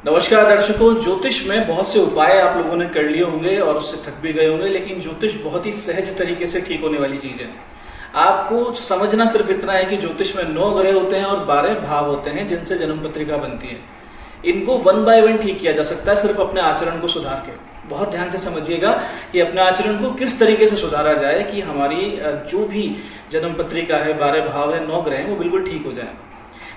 नमस्कार दर्शकों। ज्योतिष में बहुत से उपाय आप लोगों ने कर लिए होंगे और उससे थक भी गए होंगे, लेकिन ज्योतिष बहुत ही सहज तरीके से ठीक होने वाली चीज है। आपको समझना सिर्फ इतना है कि ज्योतिष में 9 ग्रह होते हैं और 12 भाव होते हैं जिनसे जन्म पत्रिका बनती है। इनको 1 बाय 1 ठीक किया जा सकता है सिर्फ अपने आचरण को सुधार के। बहुत ध्यान से समझिएगा कि अपने आचरण को किस तरीके से सुधारा जाए कि हमारी जो भी जन्म पत्रिका है, 12 भाव है, 9 ग्रह है, वो बिल्कुल ठीक हो जाए।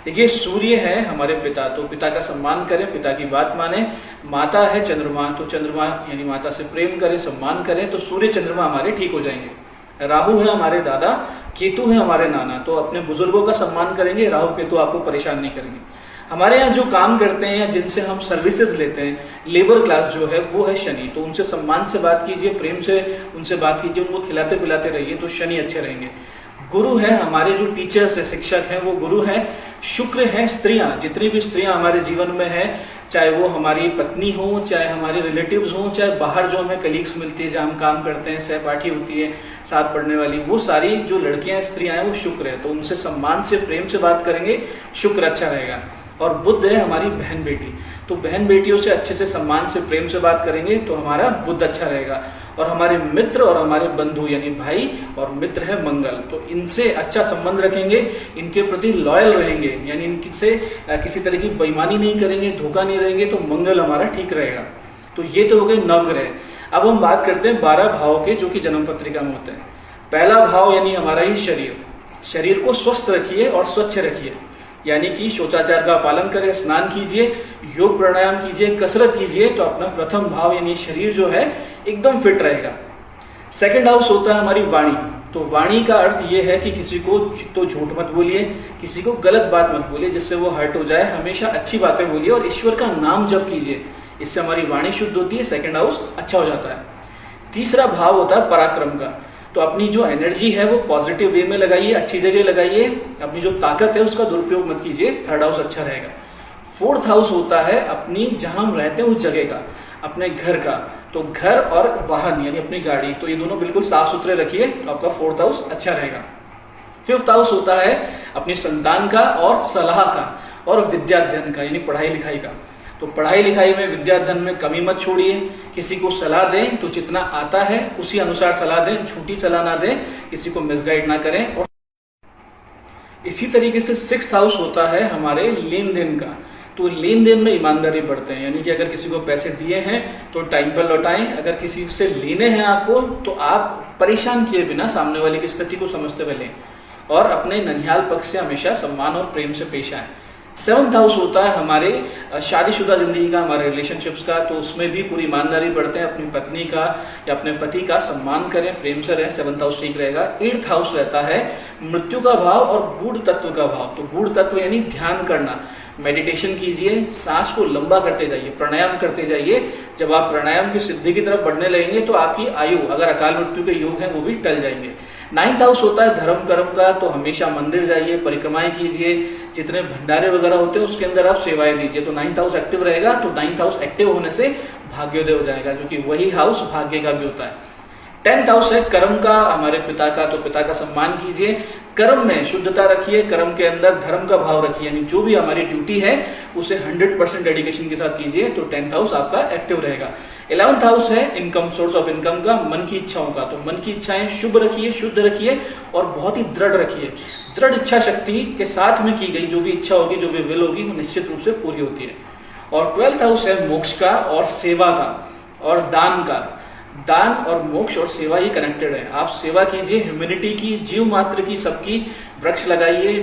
देखिए, सूर्य है हमारे पिता, तो पिता का सम्मान करें, पिता की बात माने। माता है चंद्रमा, तो चंद्रमा यानी माता से प्रेम करें, सम्मान करें, तो सूर्य चंद्रमा हमारे ठीक हो जाएंगे। राहु है हमारे दादा, केतु है हमारे नाना, तो अपने बुजुर्गों का सम्मान करेंगे, राहु केतु आपको परेशान नहीं करेंगे। हमारे यहाँ जो काम करते हैं या जिनसे हम सर्विसेज लेते हैं, लेबर क्लास जो है वो है शनि, तो उनसे सम्मान से बात कीजिए, प्रेम से उनसे बात कीजिए, उनको खिलाते पिलाते रहिए, तो शनि अच्छे रहेंगे। गुरु है हमारे जो टीचर्स है, शिक्षक हैं, वो गुरु हैं। शुक्र है स्त्रियां, जितनी भी स्त्रियां हमारे जीवन में है, चाहे वो हमारी पत्नी हो, चाहे हमारे रिलेटिव्स हो, चाहे बाहर जो हमें कलीग्स मिलती है, जहां हम काम करते हैं, सहपाठी होती है, साथ पढ़ने वाली, वो सारी जो लड़कियां स्त्रियां हैं वो शुक्र है, तो उनसे सम्मान से प्रेम से बात करेंगे, शुक्र अच्छा रहेगा। और बुध है हमारी बहन बेटी, तो बहन बेटियों से अच्छे से सम्मान से प्रेम से बात करेंगे तो हमारा बुध अच्छा रहेगा। और हमारे मित्र और हमारे बंधु यानी भाई और मित्र है मंगल, तो इनसे अच्छा संबंध रखेंगे, इनके प्रति लॉयल रहेंगे, यानी इनसे किसी तरह की बेईमानी नहीं करेंगे, धोखा नहीं रहेंगे, तो मंगल हमारा ठीक रहेगा। तो ये तो हो गए 9 ग्रह। अब हम बात करते हैं 12 भाव के, जो कि जन्म पत्रिका में होते हैं। पहला भाव यानी हमारा ही शरीर, शरीर को स्वस्थ रखिए और स्वच्छ रखिए, यानी कि शौचाचार का पालन करें, स्नान कीजिए, योग प्राणायाम कीजिए, कसरत कीजिए, तो अपना प्रथम भाव यानी शरीर जो है एकदम फिट रहेगा। सेकंड हाउस होता है हमारी वाणी, तो वाणी का अर्थ यह है कि किसी को तो झूठ मत बोलिए, किसी को गलत बात मत बोलिए जिससे वो हर्ट हो जाए, हमेशा अच्छी बातें बोलिए और ईश्वर का नाम जप कीजिए, इससे हमारी वाणी शुद्ध होती है, सेकंड हाउस अच्छा हो जाता है। तीसरा भाव होता है पराक्रम का, तो अपनी जो एनर्जी है वो पॉजिटिव वे में लगाइए, अच्छी जगह लगाइए, अपनी जो ताकत है उसका दुरुपयोग मत कीजिए, थर्ड हाउस अच्छा रहेगा। फोर्थ हाउस होता है अपनी जहां हम रहते हैं उस जगह का, अपने घर का, तो घर और वाहन यानी अपनी गाड़ी, तो ये दोनों बिल्कुल साफ सुथरे रखिए, तो आपका फोर्थ हाउस अच्छा रहेगा। फिफ्थ हाउस होता है अपनी संतान का और सलाह का और विद्याध्ययन का यानी पढ़ाई लिखाई का, तो पढ़ाई लिखाई में, विद्याधन में कमी मत छोड़िए, किसी को सलाह दें तो जितना आता है उसी अनुसार सलाह दें, झूठी सलाह ना दें, किसी को मिसगाइड ना करें। और इसी तरीके से 6th हाउस होता है हमारे लेन देन का, तो लेन देन में ईमानदारी बढ़ते हैं, यानी कि अगर किसी को पैसे दिए हैं तो टाइम पर लौटाएं, अगर किसी से लेने हैं आपको तो आप परेशान किए बिना सामने वाले की स्थिति को समझते हुए लें, और अपने ननिहाल पक्ष से हमेशा सम्मान और प्रेम से पेश आए। 7th हाउस होता है हमारे शादीशुदा जिंदगी का, हमारे रिलेशनशिप्स का, तो उसमें भी पूरी ईमानदारी बढ़ते हैं, अपनी पत्नी का या अपने पति का सम्मान करें, प्रेम से रहें, 7th हाउस ठीक रहेगा। 8th हाउस रहता है मृत्यु का भाव और गूढ़ तत्व का भाव, तो गूढ़ तत्व यानी ध्यान करना, मेडिटेशन कीजिए, सांस को लंबा करते जाइए, प्राणायाम करते जाइए। जब आप प्राणायाम की सिद्धि की तरफ बढ़ने लगेंगे तो आपकी आयु, अगर अकाल मृत्यु के योग है वो भी टल जाएंगे। 9th हाउस होता है धर्म कर्म का, तो हमेशा मंदिर जाइए, परिक्रमाएं कीजिए, जितने भंडारे वगैरह होते हैं उसके अंदर आप सेवाएं दीजिए, तो 9th हाउस एक्टिव रहेगा। तो 9th हाउस एक्टिव होने से भाग्योदय हो जाएगा, क्योंकि वही हाउस भाग्य का भी होता है। 10th हाउस है कर्म का, हमारे पिता का, तो पिता का सम्मान कीजिए, कर्म में शुद्धता रखिए, कर्म के अंदर धर्म का भाव रखिए, यानी जो भी हमारी ड्यूटी है उसे 100% डेडिकेशन के साथ कीजिए, तो 10th हाउस आपका एक्टिव रहेगा। 11th हाउस है इनकम, सोर्स ऑफ इनकम का, मन की इच्छाओं का, तो मन की इच्छाएं शुभ रखिए, शुद्ध रखिए और बहुत ही दृढ़ रखिए। दृढ़ इच्छा शक्ति के साथ में की गई जो भी इच्छा होगी, जो भी विल होगी, वो निश्चित रूप से पूरी होती है। और 12th हाउस है मोक्ष का और सेवा का और दान का। दान और मोक्ष और सेवा ये कनेक्टेड है, आप सेवा कीजिए, ह्यूमैनिटी की, जीव मात्र की, सबकी, वृक्ष लगाइए,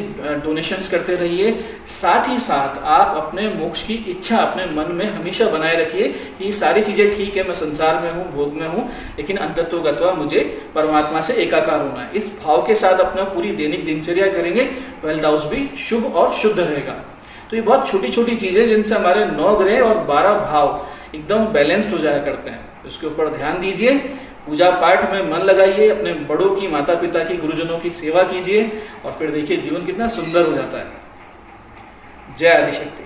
डोनेशंस करते रहिए, साथ ही साथ आप अपने मोक्ष की इच्छा अपने मन में हमेशा बनाए रखिए कि ये सारी चीजें ठीक है, मैं संसार में हूँ, भोग में हूँ, लेकिन अंतत्वगत्वा मुझे परमात्मा से एकाकार होना है। इस भाव के साथ अपना पूरी दैनिक दिनचर्या करेंगे, 12th हाउस भी शुभ और शुद्ध रहेगा। तो ये बहुत छोटी छोटी चीजें जिनसे हमारे 9 ग्रह और 12 भाव एकदम बैलेंस्ड हो जाया करते हैं, इसके ऊपर ध्यान दीजिए, पूजा पाठ में मन लगाइए, अपने बड़ों की, माता पिता की, गुरुजनों की सेवा कीजिए और फिर देखिए जीवन कितना सुंदर हो जाता है। जय आदिशक्ति।